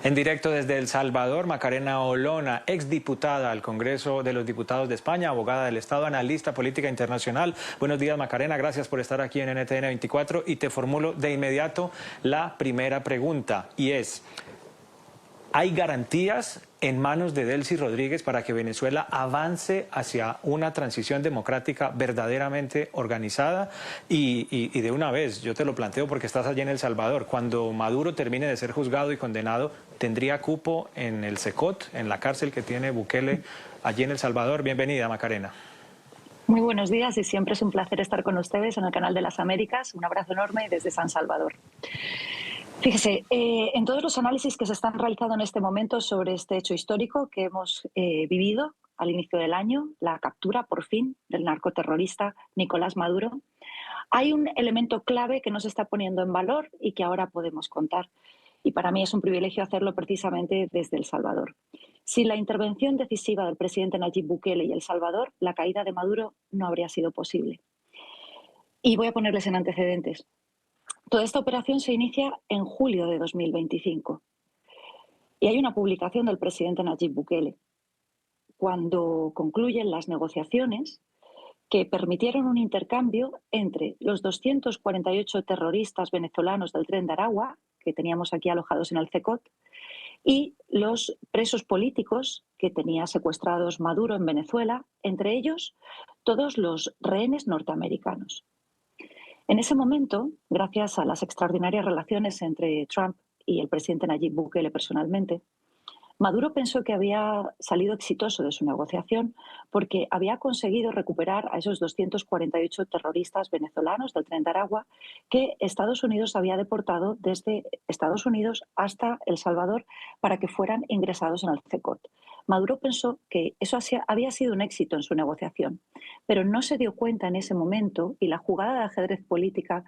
En directo desde El Salvador, Macarena Olona, exdiputada al Congreso de los Diputados de España, abogada del Estado, analista política internacional. Buenos días, Macarena, gracias por estar aquí en NTN 24 y te formulo de inmediato la primera pregunta y es: ¿hay garantías en manos de Delcy Rodríguez para que Venezuela avance hacia una transición democrática verdaderamente organizada? Y de una vez, yo te lo planteo porque estás allí en El Salvador, cuando Maduro termine de ser juzgado y condenado, ¿tendría cupo en el CECOT, en la cárcel que tiene Bukele allí en El Salvador? Bienvenida, Macarena. Muy buenos días y siempre es un placer estar con ustedes en el Canal de las Américas. Un abrazo enorme desde San Salvador. Fíjese, en todos los análisis que se están realizando en este momento sobre este hecho histórico que hemos vivido al inicio del año, la captura por fin del narcoterrorista Nicolás Maduro, hay un elemento clave que no se está poniendo en valor y que ahora podemos contar. Y para mí es un privilegio hacerlo precisamente desde El Salvador. Sin la intervención decisiva del presidente Nayib Bukele y El Salvador, la caída de Maduro no habría sido posible. Y voy a ponerles en antecedentes. Toda esta operación se inicia en julio de 2025 y hay una publicación del presidente Nayib Bukele cuando concluyen las negociaciones que permitieron un intercambio entre los 248 terroristas venezolanos del Tren de Aragua, que teníamos aquí alojados en el CECOT, y los presos políticos que tenía secuestrados Maduro en Venezuela, entre ellos todos los rehenes norteamericanos. En ese momento, gracias a las extraordinarias relaciones entre Trump y el presidente Nayib Bukele personalmente, Maduro pensó que había salido exitoso de su negociación porque había conseguido recuperar a esos 248 terroristas venezolanos del Tren de Aragua que Estados Unidos había deportado desde Estados Unidos hasta El Salvador para que fueran ingresados en el CECOT. Maduro pensó que eso había sido un éxito en su negociación, pero no se dio cuenta en ese momento, y la jugada de ajedrez política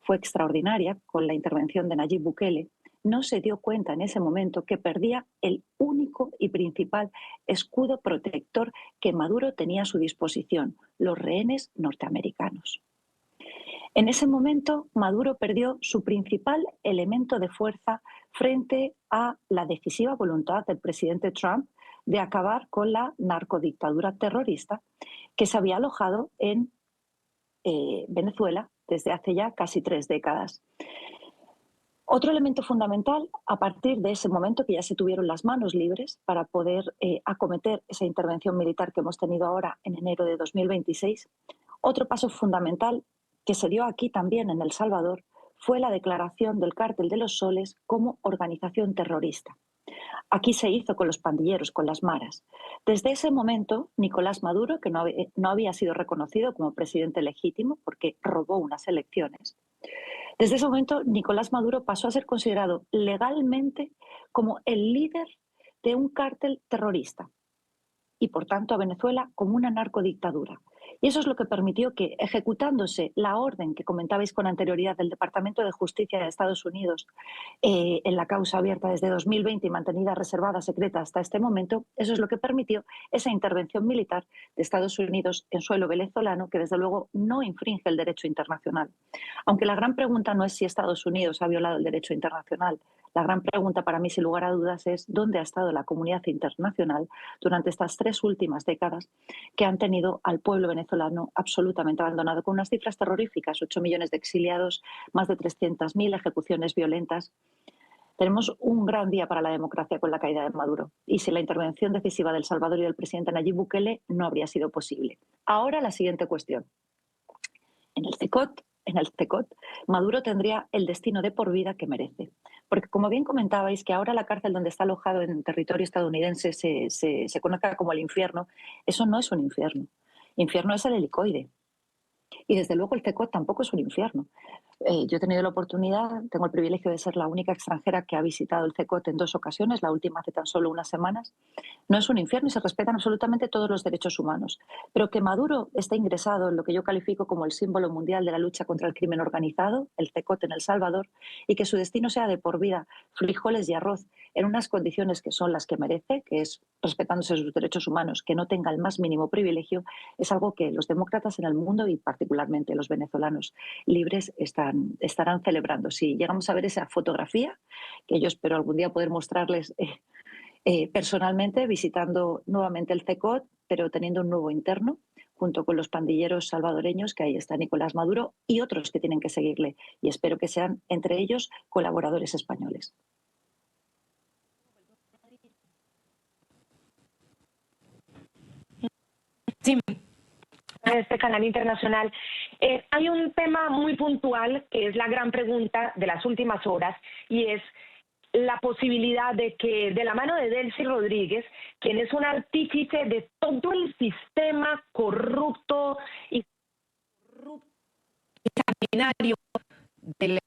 fue extraordinaria con la intervención de Nayib Bukele. No se dio cuenta en ese momento que perdía el único y principal escudo protector que Maduro tenía a su disposición, los rehenes norteamericanos. En ese momento, Maduro perdió su principal elemento de fuerza frente a la decisiva voluntad del presidente Trump de acabar con la narcodictadura terrorista que se había alojado en Venezuela desde hace ya casi 3 décadas. Otro elemento fundamental, a partir de ese momento que ya se tuvieron las manos libres para poder acometer esa intervención militar que hemos tenido ahora en enero de 2026, otro paso fundamental que se dio aquí también en El Salvador fue la declaración del Cártel de los Soles como organización terrorista. Aquí se hizo con los pandilleros, con las maras. Desde ese momento, Nicolás Maduro, que no había sido reconocido como presidente legítimo porque robó unas elecciones, desde ese momento, Nicolás Maduro pasó a ser considerado legalmente como el líder de un cártel terrorista y, por tanto, a Venezuela como una narcodictadura. Y eso es lo que permitió que, ejecutándose la orden que comentabais con anterioridad del Departamento de Justicia de Estados Unidos en la causa abierta desde 2020 y mantenida reservada, secreta hasta este momento, eso es lo que permitió esa intervención militar de Estados Unidos en suelo venezolano, que desde luego no infringe el derecho internacional. Aunque la gran pregunta no es si Estados Unidos ha violado el derecho internacional, la gran pregunta para mí, sin lugar a dudas, es dónde ha estado la comunidad internacional durante estas 3 últimas décadas que han tenido al pueblo venezolano absolutamente abandonado, con unas cifras terroríficas: 8 millones de exiliados, más de 300.000 ejecuciones violentas. Tenemos un gran día para la democracia con la caída de Maduro, y sin la intervención decisiva de El Salvador y del presidente Nayib Bukele no habría sido posible. Ahora la siguiente cuestión. En el CECOT, Maduro tendría el destino de por vida que merece. Porque, como bien comentabais, que ahora la cárcel donde está alojado en territorio estadounidense se conoce como el infierno, eso no es un infierno. Infierno es el helicoide. Y desde luego el CECOT tampoco es un infierno. Yo he tenido la oportunidad, tengo el privilegio de ser la única extranjera que ha visitado el CECOT en 2 ocasiones, la última hace tan solo unas semanas. No es un infierno y se respetan absolutamente todos los derechos humanos. Pero que Maduro esté ingresado en lo que yo califico como el símbolo mundial de la lucha contra el crimen organizado, el CECOT en El Salvador, y que su destino sea de por vida frijoles y arroz en unas condiciones que son las que merece, que es respetándose sus derechos humanos, que no tenga el más mínimo privilegio, es algo que los demócratas en el mundo y particularmente los venezolanos libres están estarán celebrando. Si llegamos a ver esa fotografía, que yo espero algún día poder mostrarles personalmente, visitando nuevamente el CECOT, pero teniendo un nuevo interno, junto con los pandilleros salvadoreños, que ahí está Nicolás Maduro, y otros que tienen que seguirle. Y espero que sean, entre ellos, colaboradores españoles. Sí, en este canal internacional. Hay un tema muy puntual que es la gran pregunta de las últimas horas, y es la posibilidad de que de la mano de Delcy Rodríguez, quien es un artífice de todo el sistema corrupto y sanguinario del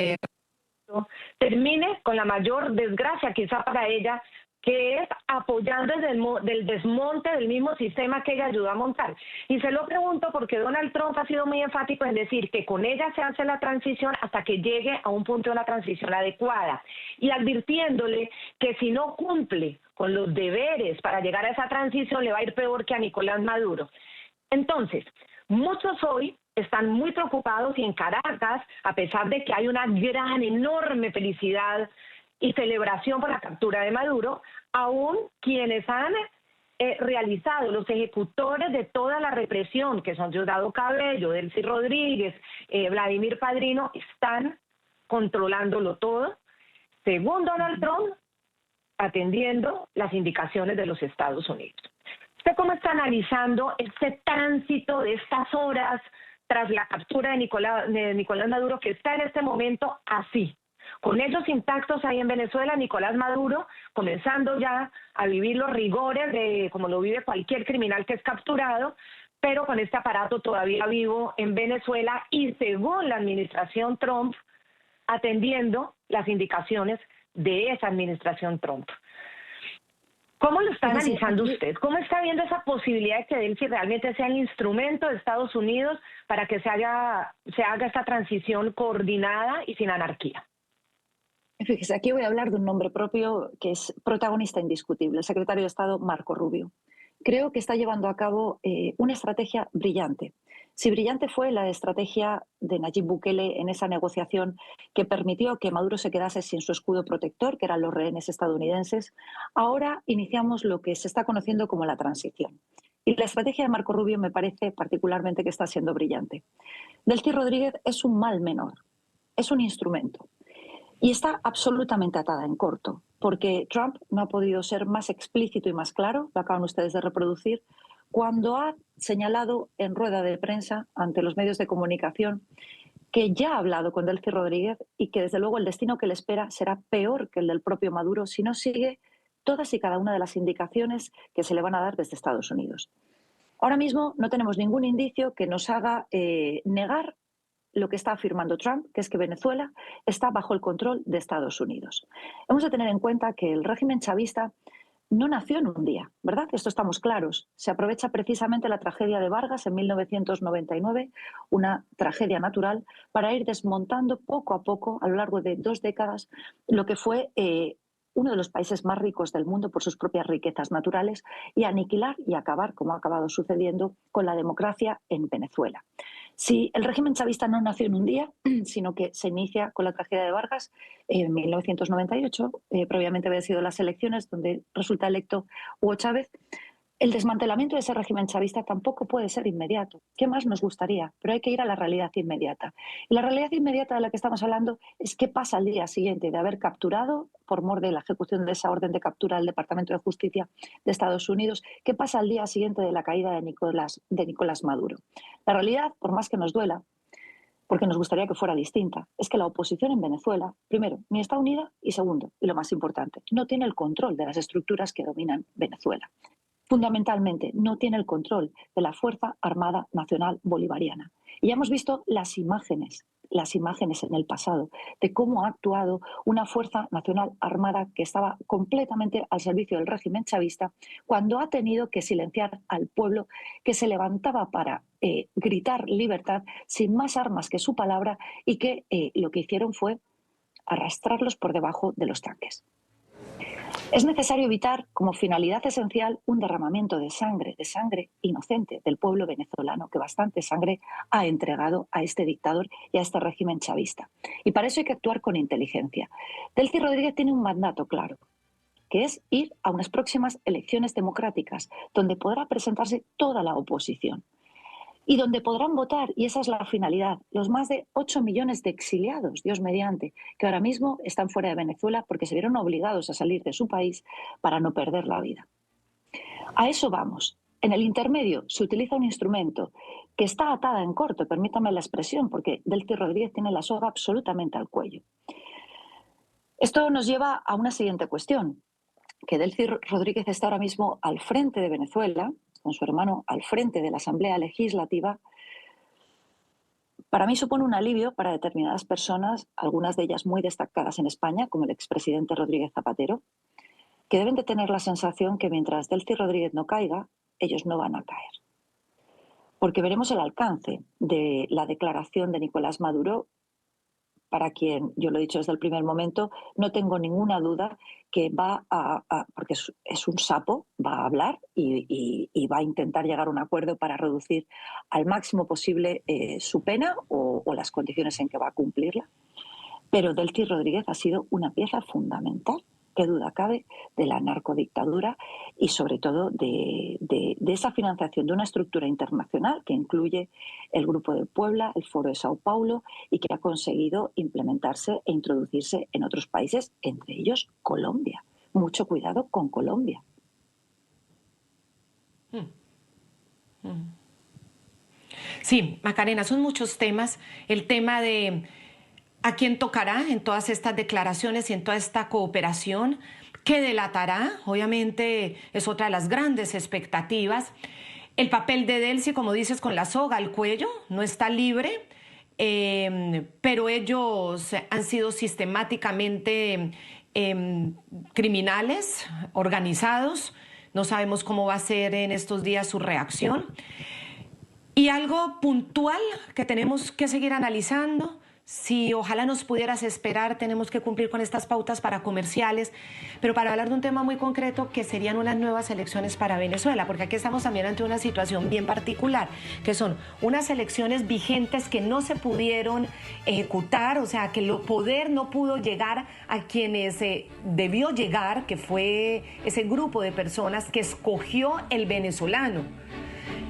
termine con la mayor desgracia quizá para ella, que es apoyando del desmonte del mismo sistema que ella ayudó a montar. Y se lo pregunto porque Donald Trump ha sido muy enfático en decir que con ella se hace la transición hasta que llegue a un punto de una transición adecuada, y advirtiéndole que si no cumple con los deberes para llegar a esa transición le va a ir peor que a Nicolás Maduro. Entonces, muchos hoy están muy preocupados, y en Caracas, a pesar de que hay una gran, enorme felicidad y celebración por la captura de Maduro, aún quienes han realizado, los ejecutores de toda la represión, que son Diosdado Cabello, Delcy Rodríguez, Vladimir Padrino, están controlándolo todo, según Donald Trump, atendiendo las indicaciones de los Estados Unidos. ¿Usted cómo está analizando este tránsito de estas horas tras la captura de Nicolás Maduro, que está en este momento así, con ellos intactos ahí en Venezuela, Nicolás Maduro comenzando ya a vivir los rigores de como lo vive cualquier criminal que es capturado, pero con este aparato todavía vivo en Venezuela y, según la administración Trump, atendiendo las indicaciones de esa administración Trump? ¿Cómo lo está analizando usted? ¿Cómo está viendo esa posibilidad de que Delcy realmente sea el instrumento de Estados Unidos para que se haga esta transición coordinada y sin anarquía? Fíjese, aquí voy a hablar de un nombre propio que es protagonista indiscutible, el secretario de Estado Marco Rubio. Creo que está llevando a cabo una estrategia brillante. Si brillante fue la estrategia de Nayib Bukele en esa negociación que permitió que Maduro se quedase sin su escudo protector, que eran los rehenes estadounidenses, ahora iniciamos lo que se está conociendo como la transición. Y la estrategia de Marco Rubio me parece particularmente que está siendo brillante. Delcy Rodríguez es un mal menor, es un instrumento. Y está absolutamente atada en corto, porque Trump no ha podido ser más explícito y más claro, lo acaban ustedes de reproducir, cuando ha señalado en rueda de prensa ante los medios de comunicación que ya ha hablado con Delcy Rodríguez y que desde luego el destino que le espera será peor que el del propio Maduro si no sigue todas y cada una de las indicaciones que se le van a dar desde Estados Unidos. Ahora mismo no tenemos ningún indicio que nos haga negar lo que está afirmando Trump, que es que Venezuela está bajo el control de Estados Unidos. Hemos de tener en cuenta que el régimen chavista no nació en un día, ¿verdad? Esto estamos claros. Se aprovecha precisamente la tragedia de Vargas en 1999, una tragedia natural, para ir desmontando poco a poco, a lo largo de 2 décadas, lo que fue uno de los países más ricos del mundo por sus propias riquezas naturales, y aniquilar y acabar, como ha acabado sucediendo, con la democracia en Venezuela. Si el régimen chavista no nació en un día, sino que se inicia con la tragedia de Vargas en 1998, previamente habían sido las elecciones donde resulta electo Hugo Chávez, el desmantelamiento de ese régimen chavista tampoco puede ser inmediato. ¿Qué más nos gustaría? Pero hay que ir a la realidad inmediata. Y la realidad inmediata de la que estamos hablando es qué pasa al día siguiente de haber capturado, por mor de la ejecución de esa orden de captura del Departamento de Justicia de Estados Unidos, qué pasa al día siguiente de la caída de Nicolás Maduro. La realidad, por más que nos duela, porque nos gustaría que fuera distinta, es que la oposición en Venezuela, primero, ni está unida, y segundo, y lo más importante, no tiene el control de las estructuras que dominan Venezuela. Fundamentalmente, no tiene el control de la Fuerza Armada Nacional Bolivariana. Y ya hemos visto las imágenes en el pasado de cómo ha actuado una Fuerza Nacional Armada que estaba completamente al servicio del régimen chavista, cuando ha tenido que silenciar al pueblo que se levantaba para gritar libertad sin más armas que su palabra, y que lo que hicieron fue arrastrarlos por debajo de los tanques. Es necesario evitar, como finalidad esencial, un derramamiento de sangre inocente del pueblo venezolano, que bastante sangre ha entregado a este dictador y a este régimen chavista. Y para eso hay que actuar con inteligencia. Delcy Rodríguez tiene un mandato claro, que es ir a unas próximas elecciones democráticas, donde podrá presentarse toda la oposición y donde podrán votar, y esa es la finalidad, los más de 8 millones de exiliados, Dios mediante, que ahora mismo están fuera de Venezuela porque se vieron obligados a salir de su país para no perder la vida. A eso vamos. En el intermedio se utiliza un instrumento que está atada en corto, permítame la expresión, porque Delcy Rodríguez tiene la soga absolutamente al cuello. Esto nos lleva a una siguiente cuestión, que Delcy Rodríguez está ahora mismo al frente de Venezuela, con su hermano al frente de la Asamblea Legislativa. Para mí supone un alivio para determinadas personas, algunas de ellas muy destacadas en España, como el expresidente Rodríguez Zapatero, que deben de tener la sensación que mientras Delcy Rodríguez no caiga, ellos no van a caer. Porque veremos el alcance de la declaración de Nicolás Maduro, para quien, yo lo he dicho desde el primer momento, no tengo ninguna duda que va porque es un sapo, va a hablar y va a intentar llegar a un acuerdo para reducir al máximo posible su pena o las condiciones en que va a cumplirla. Pero Delcy Rodríguez ha sido una pieza fundamental, qué duda cabe, de la narcodictadura y sobre todo de esa financiación de una estructura internacional que incluye el Grupo de Puebla, el Foro de Sao Paulo y que ha conseguido implementarse e introducirse en otros países, entre ellos Colombia. Mucho cuidado con Colombia. Sí, Macarena, son muchos temas. El tema de ¿a quién tocará en todas estas declaraciones y en toda esta cooperación? ¿Qué delatará? Obviamente es otra de las grandes expectativas. El papel de Delcy, como dices, con la soga al cuello, no está libre, pero ellos han sido sistemáticamente criminales, organizados. No sabemos cómo va a ser en estos días su reacción. Y algo puntual que tenemos que seguir analizando. Si ojalá nos pudieras esperar, tenemos que cumplir con estas pautas para comerciales, pero para hablar de un tema muy concreto que serían unas nuevas elecciones para Venezuela, porque aquí estamos también ante una situación bien particular, que son unas elecciones vigentes que no se pudieron ejecutar, o sea, que el poder no pudo llegar a quienes debió llegar, que fue ese grupo de personas que escogió el venezolano.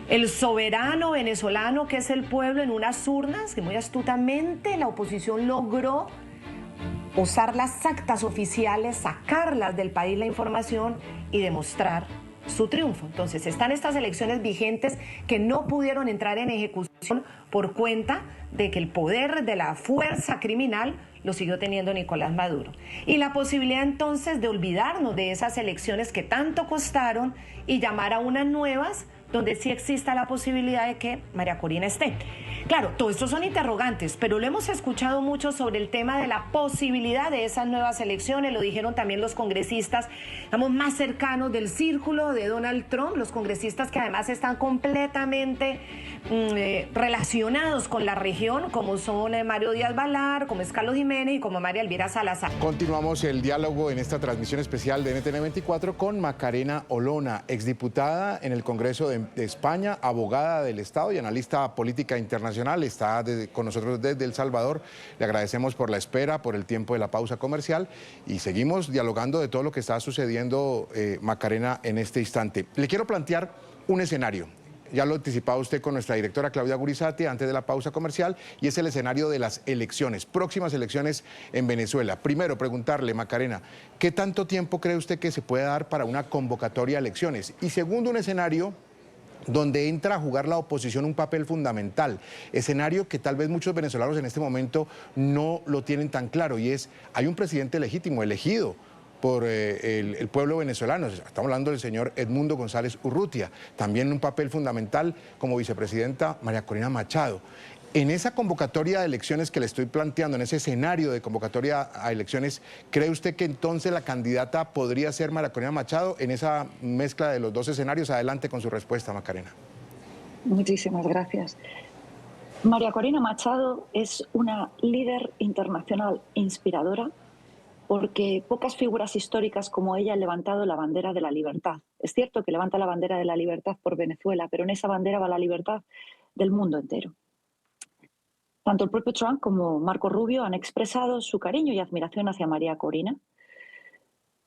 El soberano venezolano, que es el pueblo, en unas urnas que muy astutamente la oposición logró usar las actas oficiales, sacarlas del país la información y demostrar su triunfo. Entonces están estas elecciones vigentes que no pudieron entrar en ejecución por cuenta de que el poder de la fuerza criminal lo siguió teniendo Nicolás Maduro. Y la posibilidad entonces de olvidarnos de esas elecciones que tanto costaron y llamar a unas nuevas donde sí exista la posibilidad de que María Corina esté. Claro, todo esto son interrogantes, pero lo hemos escuchado mucho sobre el tema de la posibilidad de esas nuevas elecciones, lo dijeron también los congresistas, estamos más cercanos del círculo de Donald Trump, los congresistas que además están completamente relacionados con la región, como son Mario Díaz Balar, como es Carlos Jiménez y como María Elvira Salazar. Continuamos el diálogo en esta transmisión especial de NTN 24 con Macarena Olona, exdiputada en el Congreso de España, abogada del Estado y analista política internacional. Está con nosotros desde El Salvador. Le agradecemos por la espera, por el tiempo de la pausa comercial y seguimos dialogando de todo lo que está sucediendo, Macarena, en este instante. Le quiero plantear un escenario. Ya lo anticipaba usted con nuestra directora Claudia Gurizati antes de la pausa comercial, y es el escenario de las elecciones, próximas elecciones en Venezuela. Primero, preguntarle, Macarena, ¿qué tanto tiempo cree usted que se puede dar para una convocatoria a elecciones? Y segundo, un escenario donde entra a jugar la oposición un papel fundamental, escenario que tal vez muchos venezolanos en este momento no lo tienen tan claro, y es, hay un presidente legítimo, elegido por el pueblo venezolano. Estamos hablando del señor Edmundo González Urrutia, también un papel fundamental como vicepresidenta María Corina Machado. En esa convocatoria de elecciones que le estoy planteando, en ese escenario de convocatoria a elecciones, ¿cree usted que entonces la candidata podría ser María Corina Machado en esa mezcla de los dos escenarios? Adelante con su respuesta, Macarena. Muchísimas gracias. María Corina Machado es una líder internacional inspiradora porque pocas figuras históricas como ella han levantado la bandera de la libertad. Es cierto que levanta la bandera de la libertad por Venezuela, pero en esa bandera va la libertad del mundo entero. Tanto el propio Trump como Marco Rubio han expresado su cariño y admiración hacia María Corina,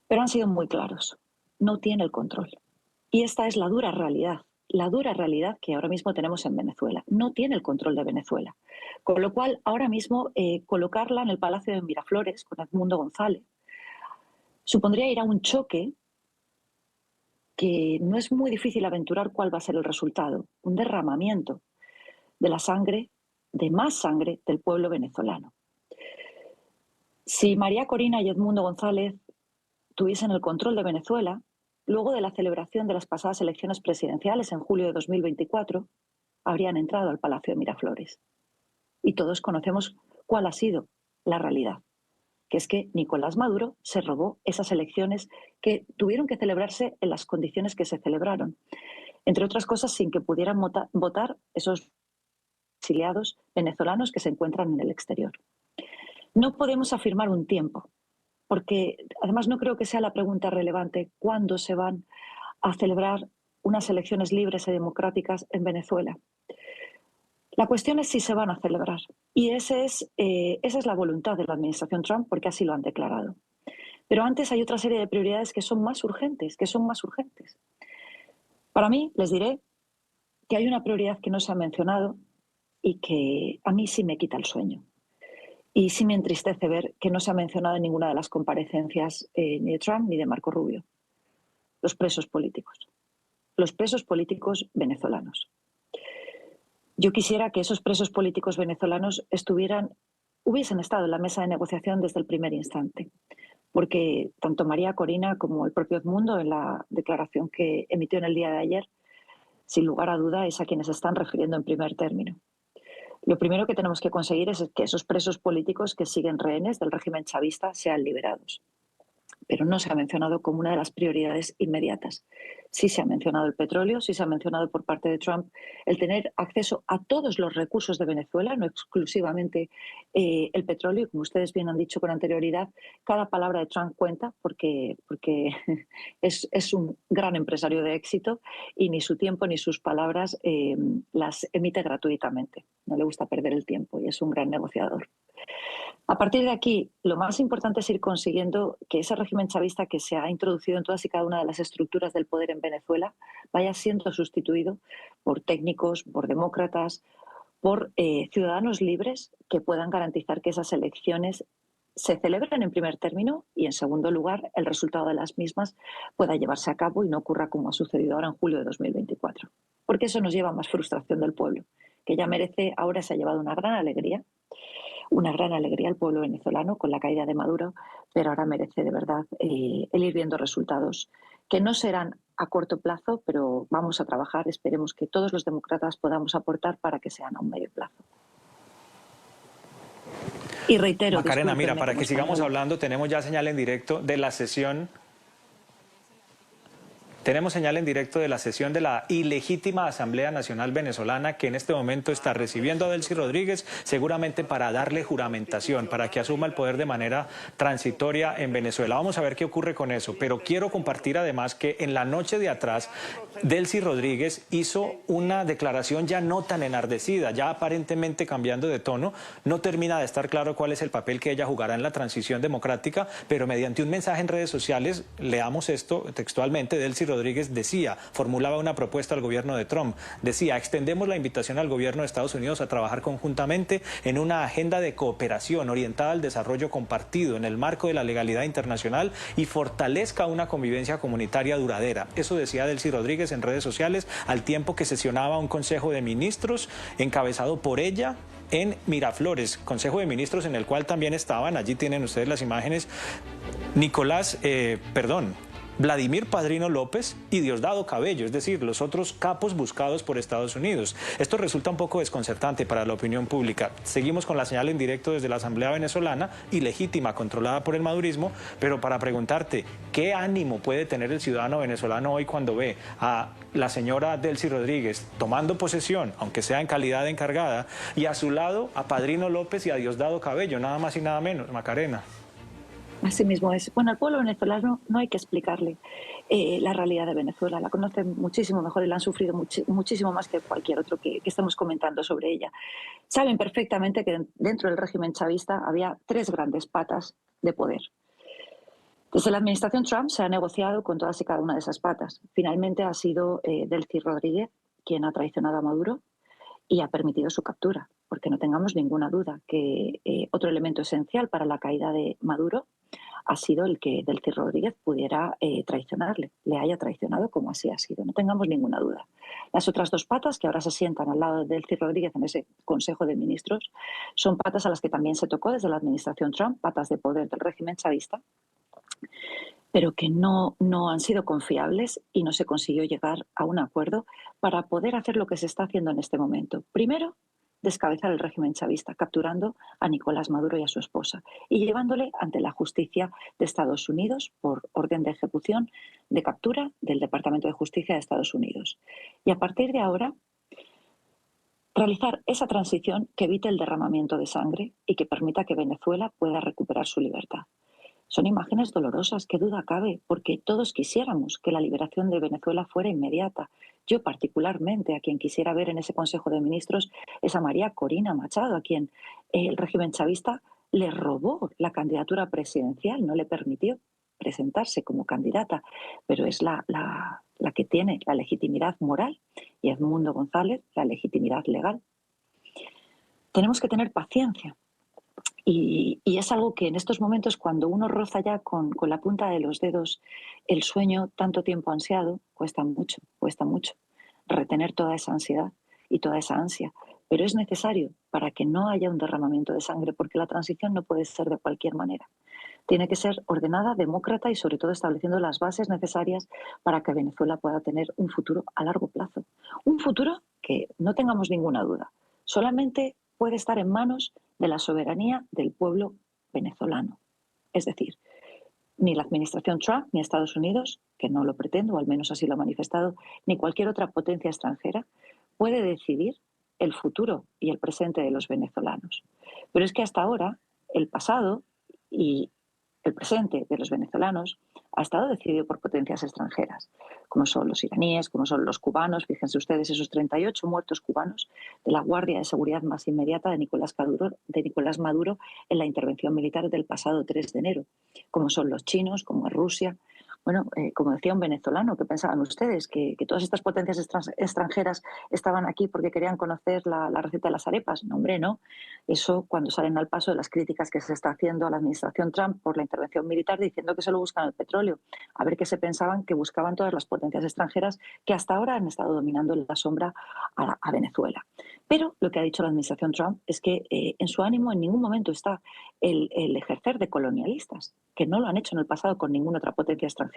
pero han sido muy claros. No tiene el control. Y esta es la dura realidad que ahora mismo tenemos en Venezuela. No tiene el control de Venezuela. Con lo cual, ahora mismo, colocarla en el Palacio de Miraflores con Edmundo González supondría ir a un choque que no es muy difícil aventurar cuál va a ser el resultado. Un derramamiento de la sangre, de más sangre del pueblo venezolano. Si María Corina y Edmundo González tuviesen el control de Venezuela, luego de la celebración de las pasadas elecciones presidenciales en julio de 2024, habrían entrado al Palacio de Miraflores. Y todos conocemos cuál ha sido la realidad, que es que Nicolás Maduro se robó esas elecciones que tuvieron que celebrarse en las condiciones que se celebraron, entre otras cosas sin que pudieran votar esos exiliados venezolanos que se encuentran en el exterior. No podemos afirmar un tiempo, porque además no creo que sea la pregunta relevante cuándo se van a celebrar unas elecciones libres y democráticas en Venezuela. La cuestión es si se van a celebrar. Y esa es la voluntad de la administración Trump, porque así lo han declarado. Pero antes hay otra serie de prioridades que son más urgentes, Para mí, les diré que hay una prioridad que no se ha mencionado y que a mí sí me quita el sueño. Y sí me entristece ver que no se ha mencionado en ninguna de las comparecencias ni de Trump ni de Marco Rubio. Los presos políticos venezolanos. Yo quisiera que esos presos políticos venezolanos hubiesen estado en la mesa de negociación desde el primer instante, porque tanto María Corina como el propio Edmundo, en la declaración que emitió en el día de ayer, sin lugar a duda es a quienes se están refiriendo en primer término. Lo primero que tenemos que conseguir es que esos presos políticos que siguen rehenes del régimen chavista sean liberados. Pero no se ha mencionado como una de las prioridades inmediatas. Sí se ha mencionado el petróleo, sí se ha mencionado por parte de Trump el tener acceso a todos los recursos de Venezuela, no exclusivamente el petróleo. Y como ustedes bien han dicho con anterioridad, cada palabra de Trump cuenta porque es un gran empresario de éxito y ni su tiempo ni sus palabras las emite gratuitamente. No le gusta perder el tiempo y es un gran negociador. A partir de aquí, lo más importante es ir consiguiendo que ese régimen chavista que se ha introducido en todas y cada una de las estructuras del poder en Venezuela vaya siendo sustituido por técnicos, por demócratas, por ciudadanos libres que puedan garantizar que esas elecciones se celebren en primer término y, en segundo lugar, el resultado de las mismas pueda llevarse a cabo y no ocurra como ha sucedido ahora en julio de 2024. Porque eso nos lleva a más frustración del pueblo, que ya merece, ahora se ha llevado una gran alegría al pueblo venezolano con la caída de Maduro, pero ahora merece de verdad el ir viendo resultados que no serán a corto plazo, pero vamos a trabajar, esperemos que todos los demócratas podamos aportar para que sean a un medio plazo. Y reitero, Macarena, mira, para que sigamos hablando, tenemos ya señal en directo de la sesión. Tenemos señal en directo de la sesión de la ilegítima Asamblea Nacional Venezolana, que en este momento está recibiendo a Delcy Rodríguez, seguramente para darle juramentación, para que asuma el poder de manera transitoria en Venezuela. Vamos a ver qué ocurre con eso, pero quiero compartir además que en la noche de atrás, Delcy Rodríguez hizo una declaración ya no tan enardecida, ya aparentemente cambiando de tono. No termina de estar claro cuál es el papel que ella jugará en la transición democrática, pero mediante un mensaje en redes sociales, leamos esto textualmente, Delcy Rodríguez formulaba una propuesta al gobierno de Trump. Decía: extendemos la invitación al gobierno de Estados Unidos a trabajar conjuntamente en una agenda de cooperación orientada al desarrollo compartido en el marco de la legalidad internacional y fortalezca una convivencia comunitaria duradera. Eso decía Delcy Rodríguez en redes sociales al tiempo que sesionaba un consejo de ministros encabezado por ella en Miraflores, consejo de ministros en el cual también estaban, allí tienen ustedes las imágenes, Vladimir Padrino López y Diosdado Cabello, es decir, los otros capos buscados por Estados Unidos. Esto resulta un poco desconcertante para la opinión pública. Seguimos con la señal en directo desde la Asamblea Venezolana, ilegítima, controlada por el madurismo, pero para preguntarte, ¿qué ánimo puede tener el ciudadano venezolano hoy cuando ve a la señora Delcy Rodríguez tomando posesión, aunque sea en calidad de encargada, y a su lado a Padrino López y a Diosdado Cabello, nada más y nada menos, Macarena? Así mismo es. Bueno, al pueblo venezolano no hay que explicarle la realidad de Venezuela. La conocen muchísimo mejor y la han sufrido muchísimo más que cualquier otro que estemos comentando sobre ella. Saben perfectamente que dentro del régimen chavista había tres grandes patas de poder. Desde la administración Trump se ha negociado con todas y cada una de esas patas. Finalmente ha sido Delcy Rodríguez quien ha traicionado a Maduro y ha permitido su captura, porque no tengamos ninguna duda que otro elemento esencial para la caída de Maduro ha sido el que Delcy Rodríguez pudiera traicionarle, le haya traicionado como así ha sido, no tengamos ninguna duda. Las otras dos patas que ahora se sientan al lado de Delcy Rodríguez en ese Consejo de Ministros son patas a las que también se tocó desde la administración Trump, patas de poder del régimen chavista, pero que no han sido confiables y no se consiguió llegar a un acuerdo para poder hacer lo que se está haciendo en este momento. Primero, descabezar el régimen chavista, capturando a Nicolás Maduro y a su esposa y llevándole ante la justicia de Estados Unidos por orden de ejecución de captura del Departamento de Justicia de Estados Unidos. Y a partir de ahora, realizar esa transición que evite el derramamiento de sangre y que permita que Venezuela pueda recuperar su libertad. Son imágenes dolorosas, qué duda cabe, porque todos quisiéramos que la liberación de Venezuela fuera inmediata. Yo particularmente, a quien quisiera ver en ese Consejo de Ministros, es a María Corina Machado, a quien el régimen chavista le robó la candidatura presidencial, no le permitió presentarse como candidata, pero es la que tiene la legitimidad moral, y Edmundo González la legitimidad legal. Tenemos que tener paciencia. Y es algo que en estos momentos, cuando uno roza ya con la punta de los dedos el sueño tanto tiempo ansiado, cuesta mucho retener toda esa ansiedad y toda esa ansia. Pero es necesario para que no haya un derramamiento de sangre, porque la transición no puede ser de cualquier manera. Tiene que ser ordenada, demócrata y sobre todo estableciendo las bases necesarias para que Venezuela pueda tener un futuro a largo plazo. Un futuro que, no tengamos ninguna duda, solamente puede estar en manos de la soberanía del pueblo venezolano. Es decir, ni la administración Trump, ni Estados Unidos, que no lo pretendo, o al menos así lo ha manifestado, ni cualquier otra potencia extranjera puede decidir el futuro y el presente de los venezolanos. Pero es que hasta ahora el pasado y el presente de los venezolanos ha estado decidido por potencias extranjeras, como son los iraníes, como son los cubanos. Fíjense ustedes esos 38 muertos cubanos de la Guardia de Seguridad más inmediata de Nicolás Maduro en la intervención militar del pasado 3 de enero, como son los chinos, como es Rusia. Bueno, como decía un venezolano, ¿qué pensaban ustedes? ¿Que todas estas potencias extranjeras estaban aquí porque querían conocer la receta de las arepas? No, hombre, no. Eso cuando salen al paso de las críticas que se está haciendo a la administración Trump por la intervención militar, diciendo que solo buscan el petróleo. A ver qué se pensaban que buscaban todas las potencias extranjeras que hasta ahora han estado dominando en la sombra a Venezuela. Pero lo que ha dicho la administración Trump es que en su ánimo en ningún momento está el ejercer de colonialistas, que no lo han hecho en el pasado con ninguna otra potencia extranjera.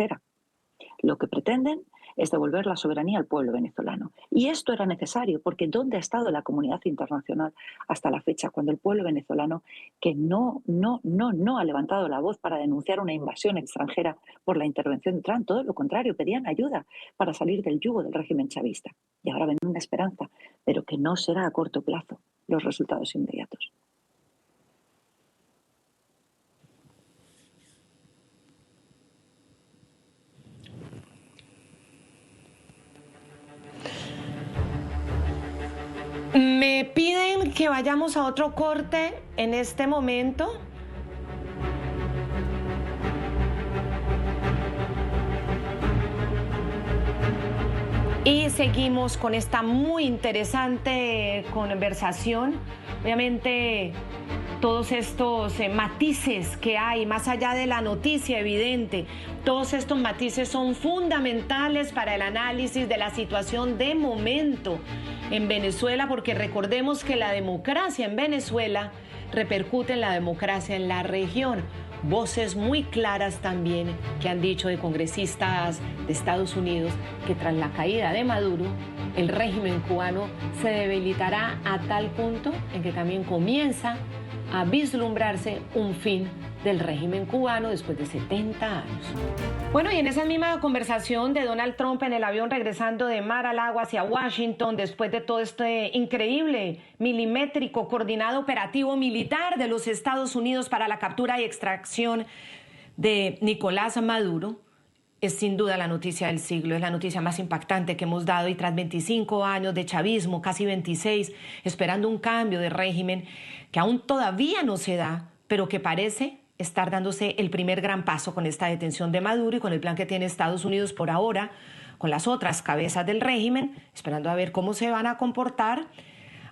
Lo que pretenden es devolver la soberanía al pueblo venezolano. Y esto era necesario, porque ¿dónde ha estado la comunidad internacional hasta la fecha cuando el pueblo venezolano, que no ha levantado la voz para denunciar una invasión extranjera por la intervención de Trump? Todo lo contrario, pedían ayuda para salir del yugo del régimen chavista. Y ahora ven una esperanza, pero que no será a corto plazo los resultados inmediatos. Me piden que vayamos a otro corte en este momento. Y seguimos con esta muy interesante conversación. Obviamente, todos estos matices que hay, más allá de la noticia evidente, todos estos matices son fundamentales para el análisis de la situación de momento en Venezuela, porque recordemos que la democracia en Venezuela repercute en la democracia en la región. Voces muy claras también que han dicho de congresistas de Estados Unidos que tras la caída de Maduro, el régimen cubano se debilitará a tal punto en que también comienza a vislumbrarse un fin del régimen cubano después de 70 años. Bueno, y en esa misma conversación de Donald Trump en el avión regresando de Mar-a-Lago hacia Washington, después de todo este increíble, milimétrico, coordinado operativo militar de los Estados Unidos para la captura y extracción de Nicolás Maduro es sin duda la noticia del siglo, es la noticia más impactante que hemos dado, y tras 25 años de chavismo, casi 26, esperando un cambio de régimen que aún todavía no se da, pero que parece estar dándose el primer gran paso con esta detención de Maduro y con el plan que tiene Estados Unidos por ahora, con las otras cabezas del régimen, esperando a ver cómo se van a comportar.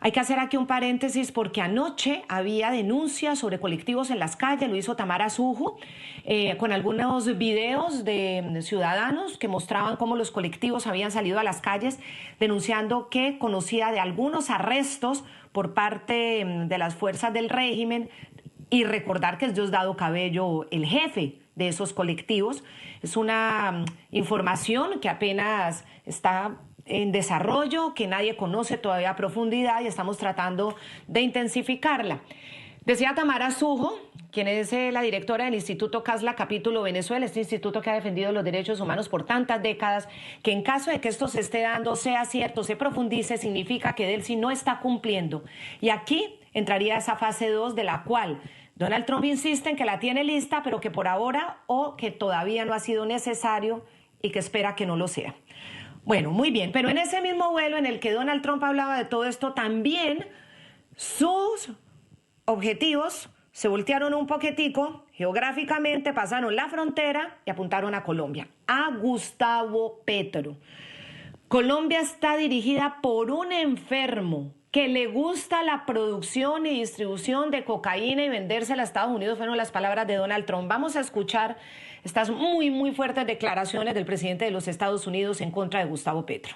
Hay que hacer aquí un paréntesis porque anoche había denuncias sobre colectivos en las calles, lo hizo Tamara Sujo, con algunos videos de ciudadanos que mostraban cómo los colectivos habían salido a las calles denunciando que conocía de algunos arrestos por parte de las fuerzas del régimen, y recordar que es Diosdado Cabello el jefe de esos colectivos. Es una información que apenas está en desarrollo, que nadie conoce todavía a profundidad y estamos tratando de intensificarla. Decía Tamara Sujo, quien es la directora del Instituto CASLA Capítulo Venezuela, este instituto que ha defendido los derechos humanos por tantas décadas, que en caso de que esto se esté dando, sea cierto, se profundice, significa que Delcy no está cumpliendo. Y aquí entraría esa fase 2 de la cual Donald Trump insiste en que la tiene lista, pero que por ahora o que todavía no ha sido necesario y que espera que no lo sea. Bueno, muy bien, pero en ese mismo vuelo en el que Donald Trump hablaba de todo esto, también sus objetivos se voltearon un poquitico, geográficamente pasaron la frontera y apuntaron a Colombia, a Gustavo Petro. Colombia está dirigida por un enfermo que le gusta la producción y distribución de cocaína y vendérsela a Estados Unidos, fueron las palabras de Donald Trump. Vamos a escuchar estas muy fuertes declaraciones del presidente de los Estados Unidos en contra de Gustavo Petro.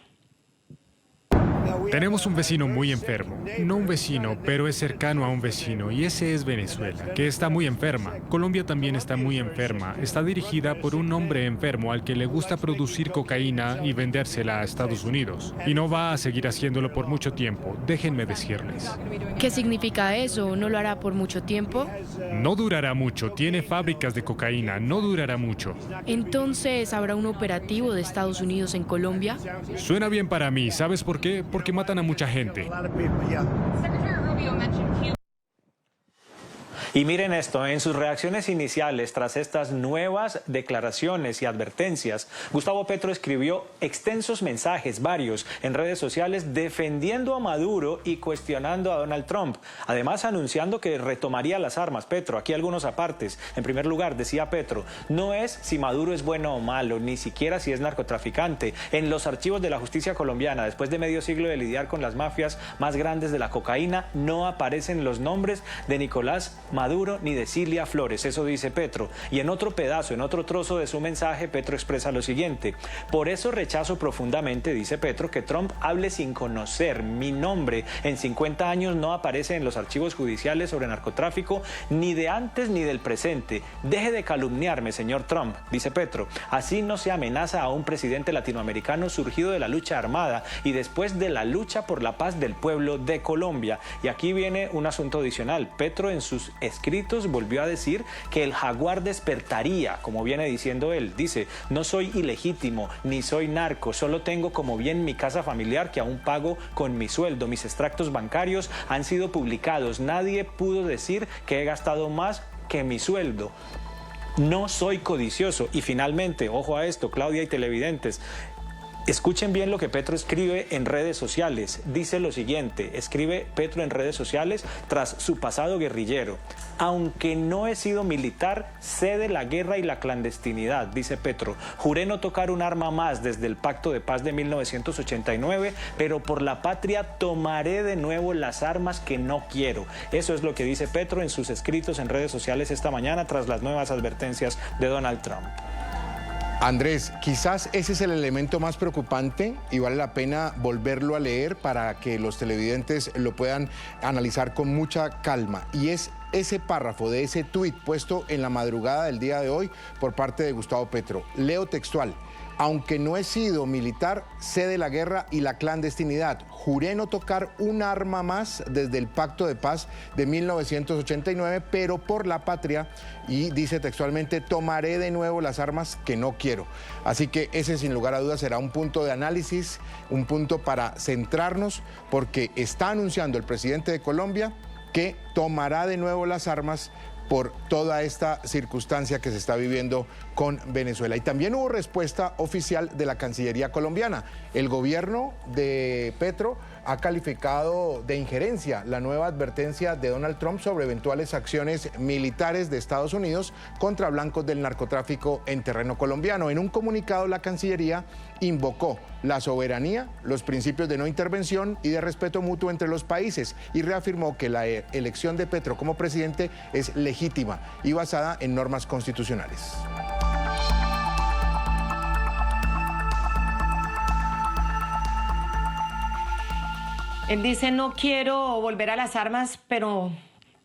Tenemos un vecino muy enfermo, no un vecino, pero es cercano a un vecino, y ese es Venezuela, que está muy enferma. Colombia también está muy enferma, está dirigida por un hombre enfermo al que le gusta producir cocaína y vendérsela a Estados Unidos. Y no va a seguir haciéndolo por mucho tiempo, déjenme decirles. ¿Qué significa eso? ¿No lo hará por mucho tiempo? No durará mucho, tiene fábricas de cocaína, no durará mucho. Entonces, ¿habrá un operativo de Estados Unidos en Colombia? Suena bien para mí, ¿sabes por qué? Porque matan a mucha gente. Y miren esto, en sus reacciones iniciales tras estas nuevas declaraciones y advertencias, Gustavo Petro escribió extensos mensajes, varios, en redes sociales defendiendo a Maduro y cuestionando a Donald Trump. Además, anunciando que retomaría las armas. Petro, aquí algunos apartes. En primer lugar, decía Petro, no es si Maduro es bueno o malo, ni siquiera si es narcotraficante. En los archivos de la justicia colombiana, después de medio siglo de lidiar con las mafias más grandes de la cocaína, no aparecen los nombres de Nicolás Maduro ni de Cilia Flores, eso dice Petro. Y en otro pedazo, en otro trozo de su mensaje, Petro expresa lo siguiente: por eso rechazo profundamente, dice Petro, que Trump hable sin conocer. Mi nombre en 50 años no aparece en los archivos judiciales sobre narcotráfico, ni de antes ni del presente. Deje de calumniarme, señor Trump, dice Petro. Así no se amenaza a un presidente latinoamericano surgido de la lucha armada y después de la lucha por la paz del pueblo de Colombia. Y aquí viene un asunto adicional. Petro en sus escritos volvió a decir que el jaguar despertaría, como viene diciendo él. Dice, no soy ilegítimo, ni soy narco, solo tengo como bien mi casa familiar que aún pago con mi sueldo. Mis extractos bancarios han sido publicados. Nadie pudo decir que he gastado más que mi sueldo. No soy codicioso. Y finalmente, ojo a esto, Claudia y televidentes, escuchen bien lo que Petro escribe en redes sociales. Dice lo siguiente, escribe Petro en redes sociales tras su pasado guerrillero. Aunque no he sido militar, sé de la guerra y la clandestinidad, dice Petro. Juré no tocar un arma más desde el Pacto de Paz de 1989, pero por la patria tomaré de nuevo las armas que no quiero. Eso es lo que dice Petro en sus escritos en redes sociales esta mañana tras las nuevas advertencias de Donald Trump. Andrés, quizás ese es el elemento más preocupante y vale la pena volverlo a leer para que los televidentes lo puedan analizar con mucha calma. Y es ese párrafo de ese tuit puesto en la madrugada del día de hoy por parte de Gustavo Petro. Leo textual. Aunque no he sido militar, sé de la guerra y la clandestinidad. Juré no tocar un arma más desde el Pacto de Paz de 1989, pero por la patria, y dice textualmente, tomaré de nuevo las armas que no quiero. Así que ese sin lugar a dudas será un punto de análisis, un punto para centrarnos, porque está anunciando el presidente de Colombia que tomará de nuevo las armas por toda esta circunstancia que se está viviendo con Venezuela. Y también hubo respuesta oficial de la Cancillería colombiana. El gobierno de Petro ha calificado de injerencia la nueva advertencia de Donald Trump sobre eventuales acciones militares de Estados Unidos contra blancos del narcotráfico en terreno colombiano. En un comunicado, la Cancillería invocó la soberanía, los principios de no intervención y de respeto mutuo entre los países y reafirmó que la elección de Petro como presidente es legítima y basada en normas constitucionales. Él dice, no quiero volver a las armas, pero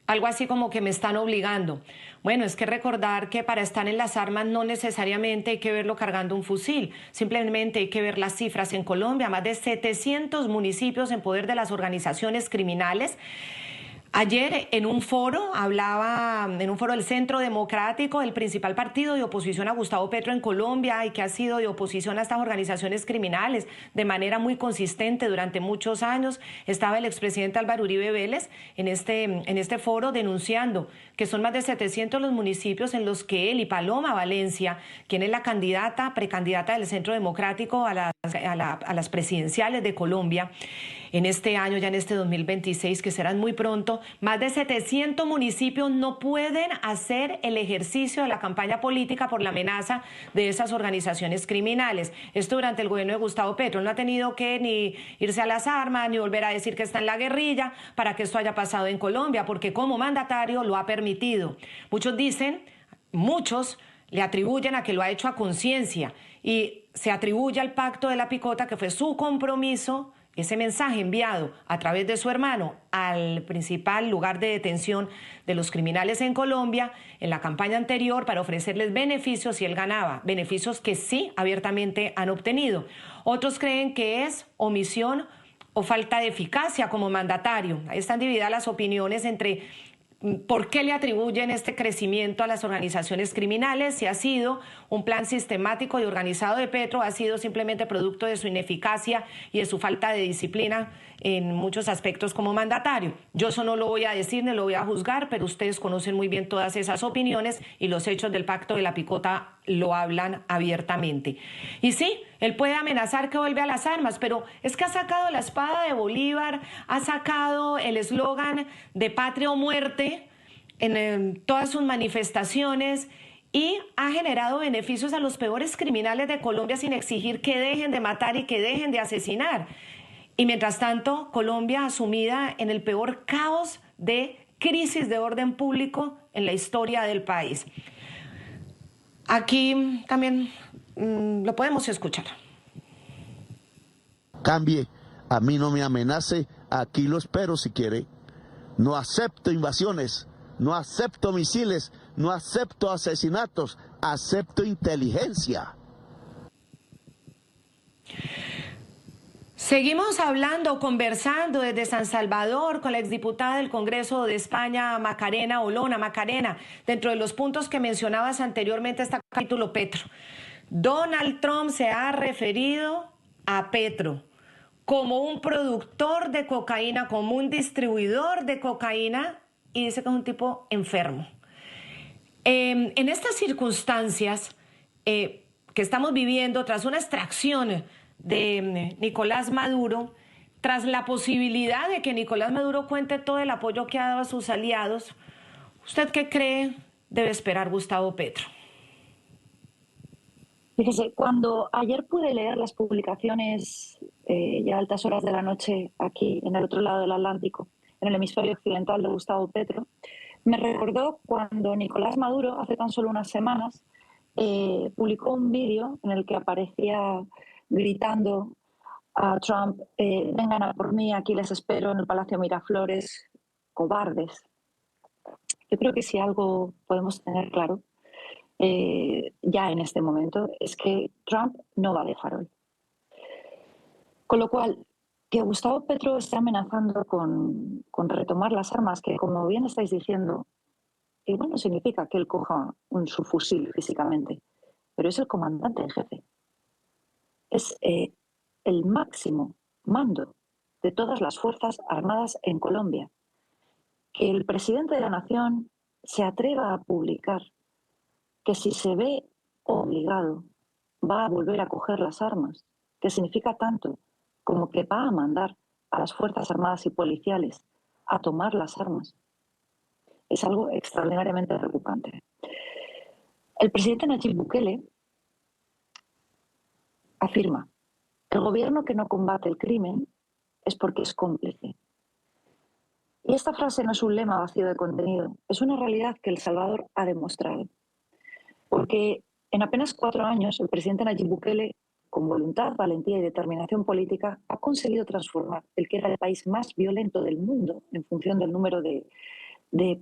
algo así como que me están obligando. Bueno, es que recordar que para estar en las armas no necesariamente hay que verlo cargando un fusil, simplemente hay que ver las cifras en Colombia, más de 700 municipios en poder de las organizaciones criminales. Ayer en un foro, del Centro Democrático, el principal partido de oposición a Gustavo Petro en Colombia y que ha sido de oposición a estas organizaciones criminales de manera muy consistente durante muchos años, estaba el expresidente Álvaro Uribe Vélez en este foro denunciando que son más de 700 los municipios en los que él y Paloma Valencia, quien es la precandidata del Centro Democrático a las presidenciales de Colombia, en este año, ya en este 2026, que serán muy pronto, más de 700 municipios no pueden hacer el ejercicio de la campaña política por la amenaza de esas organizaciones criminales. Esto durante el gobierno de Gustavo Petro. Él no ha tenido que ni irse a las armas, ni volver a decir que está en la guerrilla para que esto haya pasado en Colombia, porque como mandatario lo ha permitido. Muchos le atribuyen a que lo ha hecho a conciencia y se atribuye al pacto de la picota, que fue su compromiso, ese mensaje enviado a través de su hermano al principal lugar de detención de los criminales en Colombia en la campaña anterior para ofrecerles beneficios si él ganaba, beneficios que sí abiertamente han obtenido. Otros creen que es omisión o falta de eficacia como mandatario. Ahí están divididas las opiniones entre ¿por qué le atribuyen este crecimiento a las organizaciones criminales? Si ha sido un plan sistemático y organizado de Petro, ha sido simplemente producto de su ineficacia y de su falta de disciplina en muchos aspectos como mandatario. Yo eso no lo voy a decir ni lo voy a juzgar, pero ustedes conocen muy bien todas esas opiniones y los hechos del pacto de la picota lo hablan abiertamente. Y sí, él puede amenazar que vuelve a las armas, pero es que ha sacado la espada de Bolívar, ha sacado el eslogan de patria o muerte en todas sus manifestaciones y ha generado beneficios a los peores criminales de Colombia sin exigir que dejen de matar y que dejen de asesinar. Y mientras tanto, Colombia sumida en el peor caos de crisis de orden público en la historia del país. Aquí también lo podemos escuchar. Cambie, a mí no me amenace, aquí lo espero si quiere. No acepto invasiones, no acepto misiles, no acepto asesinatos, acepto inteligencia. Seguimos conversando desde San Salvador con la exdiputada del Congreso de España, Macarena Olona. Macarena, dentro de los puntos que mencionabas anteriormente está el capítulo Petro. Donald Trump se ha referido a Petro como un productor de cocaína, como un distribuidor de cocaína, y dice que es un tipo enfermo. En estas circunstancias que estamos viviendo tras una extracción de Nicolás Maduro, tras la posibilidad de que Nicolás Maduro cuente todo el apoyo que ha dado a sus aliados, ¿usted qué cree debe esperar Gustavo Petro? Fíjese, cuando ayer pude leer las publicaciones ya a altas horas de la noche aquí en el otro lado del Atlántico, en el hemisferio occidental de Gustavo Petro, me recordó cuando Nicolás Maduro, hace tan solo unas semanas, publicó un vídeo en el que aparecía gritando a Trump, vengan a por mí, aquí les espero en el Palacio Miraflores, cobardes. Yo creo que si algo podemos tener claro ya en este momento es que Trump no va de farol. Con lo cual, que Gustavo Petro esté amenazando con retomar las armas, que como bien estáis diciendo, igual no significa que él coja su fusil físicamente, pero es el comandante en jefe. Es el máximo mando de todas las Fuerzas Armadas en Colombia. Que el presidente de la Nación se atreva a publicar que si se ve obligado va a volver a coger las armas, que significa tanto como que va a mandar a las Fuerzas Armadas y policiales a tomar las armas, es algo extraordinariamente preocupante. El presidente Nayib Bukele afirma: el gobierno que no combate el crimen es porque es cómplice. Y esta frase no es un lema vacío de contenido, es una realidad que El Salvador ha demostrado. Porque en apenas 4 años el presidente Nayib Bukele, con voluntad, valentía y determinación política, ha conseguido transformar el que era el país más violento del mundo en función del número de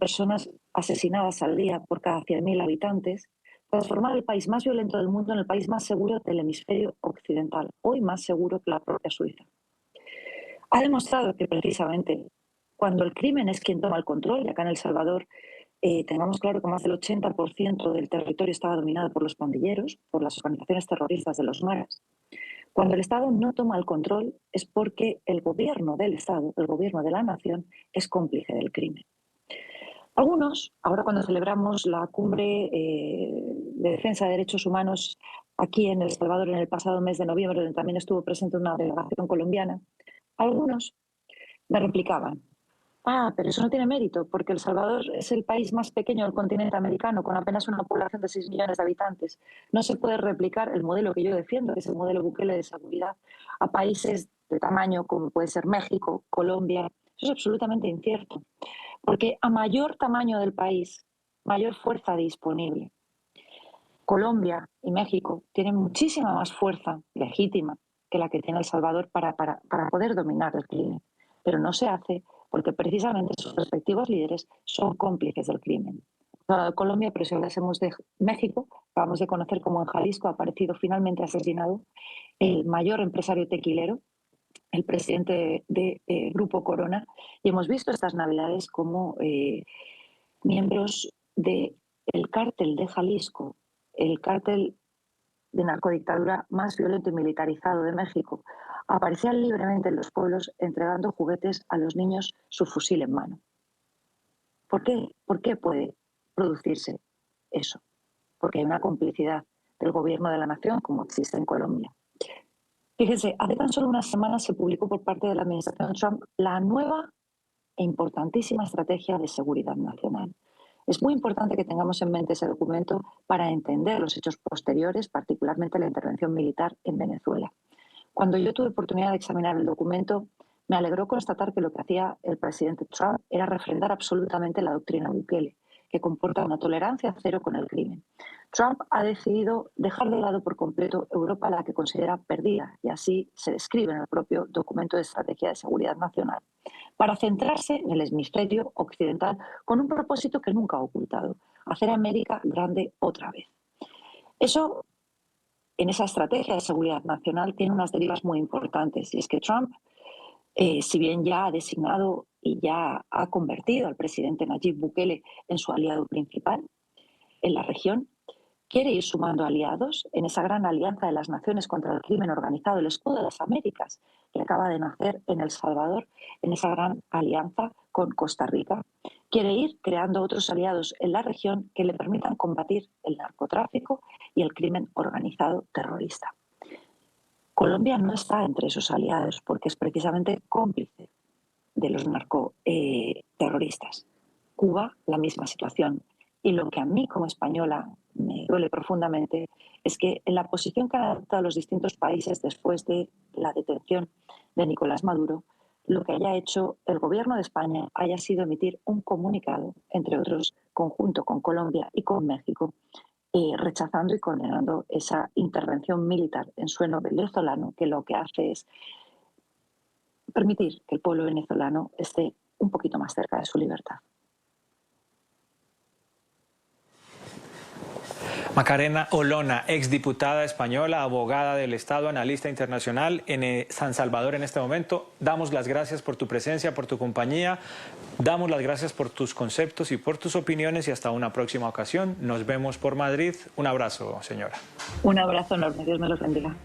personas asesinadas al día por cada 100.000 habitantes, transformar el país más violento del mundo en el país más seguro del hemisferio occidental, hoy más seguro que la propia Suiza. Ha demostrado que precisamente cuando el crimen es quien toma el control, y acá en El Salvador tengamos claro que más del 80% del territorio estaba dominado por los pandilleros, por las organizaciones terroristas de los maras. Cuando el Estado no toma el control es porque el gobierno del Estado, el gobierno de la nación, es cómplice del crimen. Algunos, ahora cuando celebramos la cumbre de defensa de derechos humanos aquí en El Salvador en el pasado mes de noviembre, donde también estuvo presente una delegación colombiana, algunos me replicaban: pero eso no tiene mérito, porque El Salvador es el país más pequeño del continente americano, con apenas una población de 6 millones de habitantes. No se puede replicar el modelo que yo defiendo, que es el modelo Bukele de seguridad, a países de tamaño como puede ser México, Colombia. Eso es absolutamente incierto, porque a mayor tamaño del país, mayor fuerza disponible. Colombia y México tienen muchísima más fuerza legítima que la que tiene El Salvador para poder dominar el crimen, pero no se hace porque precisamente sus respectivos líderes son cómplices del crimen. De Colombia, pero si hablásemos de México, acabamos de conocer cómo en Jalisco ha aparecido finalmente asesinado el mayor empresario tequilero, el presidente de Grupo Corona, y hemos visto estas navidades como miembros del cártel de Jalisco, el cártel de narcodictadura más violento y militarizado de México, aparecían libremente en los pueblos entregando juguetes a los niños, su fusil en mano. ¿Por qué? ¿Por qué puede producirse eso? Porque hay una complicidad del gobierno de la nación, como existe en Colombia. Fíjense, hace tan solo unas semanas se publicó por parte de la administración Trump la nueva e importantísima estrategia de seguridad nacional. Es muy importante que tengamos en mente ese documento para entender los hechos posteriores, particularmente la intervención militar en Venezuela. Cuando yo tuve oportunidad de examinar el documento, me alegró constatar que lo que hacía el presidente Trump era refrendar absolutamente la doctrina Bukele, que comporta una tolerancia cero con el crimen. Trump ha decidido dejar de lado por completo Europa, a la que considera perdida, y así se describe en el propio documento de estrategia de seguridad nacional, para centrarse en el hemisferio occidental con un propósito que nunca ha ocultado: hacer América grande otra vez. Eso, en esa estrategia de seguridad nacional, tiene unas derivas muy importantes, y es que Trump, si bien ya ha designado y ya ha convertido al presidente Nayib Bukele en su aliado principal en la región, quiere ir sumando aliados en esa gran alianza de las naciones contra el crimen organizado, el Escudo de las Américas, que acaba de nacer en El Salvador, en esa gran alianza con Costa Rica. Quiere ir creando otros aliados en la región que le permitan combatir el narcotráfico y el crimen organizado terrorista. Colombia no está entre esos aliados porque es precisamente cómplice de los narcoterroristas. Cuba, la misma situación. Y lo que a mí como española me duele profundamente es que en la posición que han adoptado los distintos países después de la detención de Nicolás Maduro, lo que haya hecho el gobierno de España haya sido emitir un comunicado, entre otros, conjunto con Colombia y con México, rechazando y condenando esa intervención militar en suelo venezolano, que lo que hace es permitir que el pueblo venezolano esté un poquito más cerca de su libertad. Macarena Olona, exdiputada española, abogada del Estado, analista internacional en San Salvador en este momento. Damos las gracias por tu presencia, por tu compañía. Damos las gracias por tus conceptos y por tus opiniones, y hasta una próxima ocasión. Nos vemos por Madrid. Un abrazo, señora. Un abrazo enorme. Dios me los bendiga.